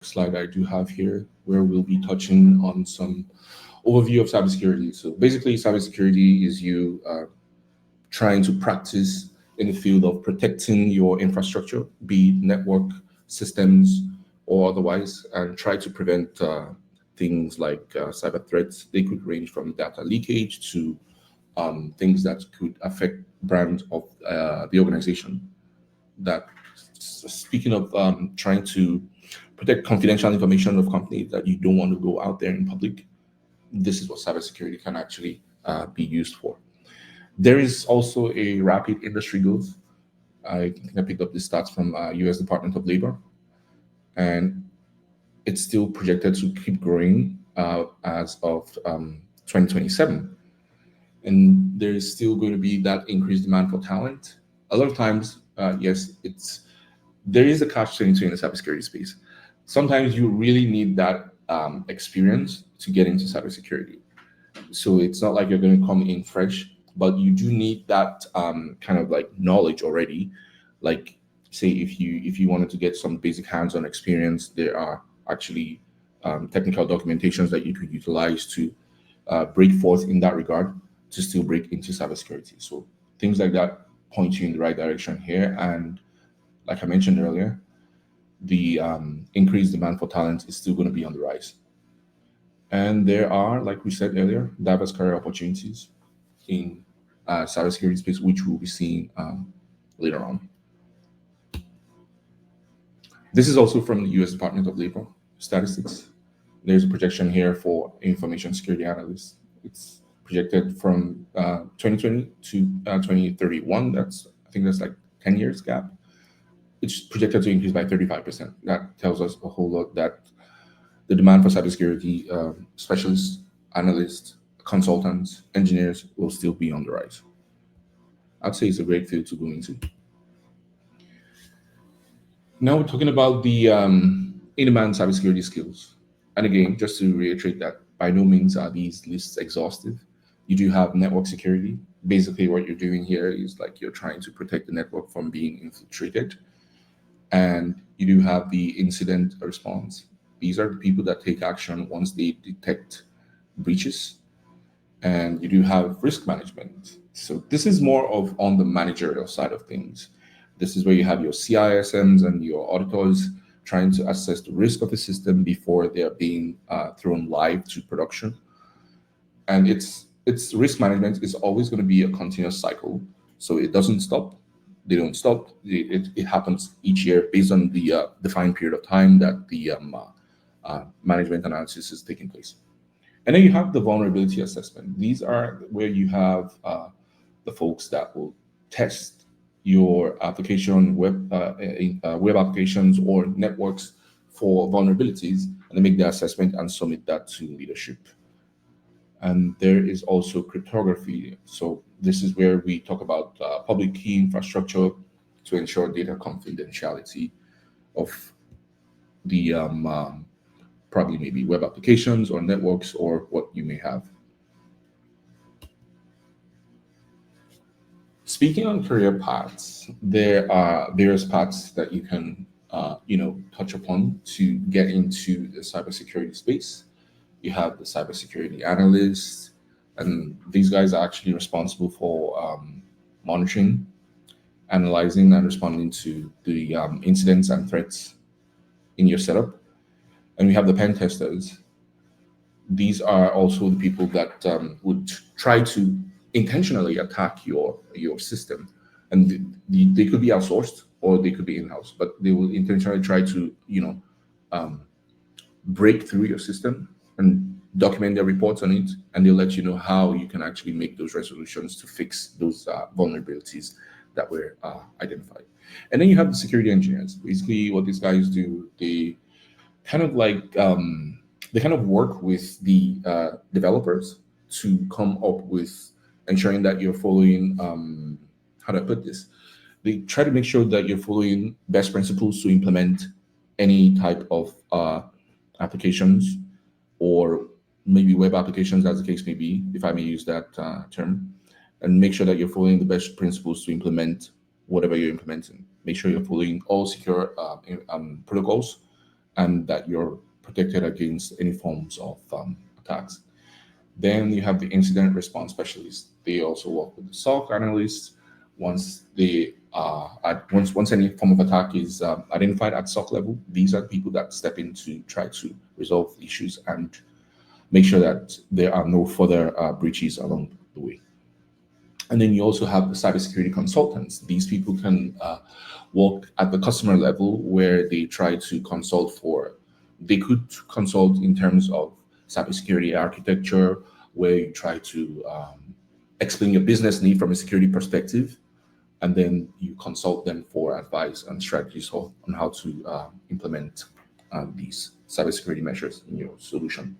slide I do have here, where we'll be touching on some overview of cybersecurity. So basically, cybersecurity is you trying to practice in the field of protecting your infrastructure, be it network systems or otherwise, and try to prevent things like cyber threats. They could range from data leakage to things that could affect brand of the organization. That speaking of trying to protect confidential information of companies that you don't want to go out there in public, this is what cybersecurity can actually be used for. There is also a rapid industry growth. I think I picked up this stats from U.S. Department of Labor, and it's still projected to keep growing as of 2027. And there is still going to be that increased demand for talent. A lot of times, yes, there is a catch-22 in the cybersecurity space. Sometimes you really need that experience to get into cybersecurity. So it's not like you're going to come in fresh, but you do need that kind of like knowledge already. Like, say, if you wanted to get some basic hands-on experience, there are actually technical documentations that you could utilize to break forth in that regard to still break into cybersecurity. So things like that point you in the right direction here. And like I mentioned earlier, the increased demand for talent is still going to be on the rise. And there are, like we said earlier, diverse career opportunities in cybersecurity space, which we'll be seeing later on. This is also from the U.S. Department of Labor statistics. There's a projection here for information security analysts. It's projected from 2020 to 2031. I think that's like 10 years gap. It's projected to increase by 35%. That tells us a whole lot that the demand for cybersecurity specialists, analysts, consultants, engineers will still be on the rise. I'd say it's a great field to go into. Now we're talking about the in-demand cybersecurity skills. And again, just to reiterate that by no means are these lists exhaustive. You do have network security. Basically, what you're doing here is like you're trying to protect the network from being infiltrated. And you do have the incident response. These are the people that take action once they detect breaches. And you do have risk management. So this is more of on the managerial side of things. This is where you have your CISMs and your auditors trying to assess the risk of the system before they're being thrown live to production. And it's risk management is always going to be a continuous cycle. So it doesn't stop. They don't stop. It happens each year based on the defined period of time that the management analysis is taking place. And then you have the vulnerability assessment. These are where you have the folks that will test your application, web applications or networks for vulnerabilities, and they make the assessment and submit that to leadership. And there is also cryptography. So this is where we talk about public key infrastructure to ensure data confidentiality of the probably maybe web applications or networks or what you may have. Speaking on career paths, there are various paths that you can touch upon to get into the cybersecurity space. You have the cybersecurity analysts, and these guys are actually responsible for monitoring, analyzing, and responding to the incidents and threats in your setup. And we have the pen testers. These are also the people that would try to intentionally attack your system, and they could be outsourced or they could be in-house, but they will intentionally try to break through your system and document their reports on it, and they'll let you know how you can actually make those resolutions to fix those vulnerabilities that were identified. And then you have the security engineers. Basically, what these guys do, they kind of like they kind of work with the developers to come up with ensuring that you're following how do I put this? They try to make sure that you're following best principles to implement any type of applications, or maybe web applications, as the case may be, if I may use that term, and make sure that you're following the best principles to implement whatever you're implementing. Make sure you're following all secure protocols and that you're protected against any forms of attacks. Then you have the incident response specialists. They also work with the SOC analysts. Once they once any form of attack is identified at SOC level, these are people that step in to try to resolve issues and make sure that there are no further breaches along the way. And then you also have the cybersecurity consultants. These people can work at the customer level where they try to consult for, they could consult in terms of cybersecurity architecture, where you try to explain your business need from a security perspective, and then you consult them for advice and strategies on how to implement these cybersecurity measures in your solution.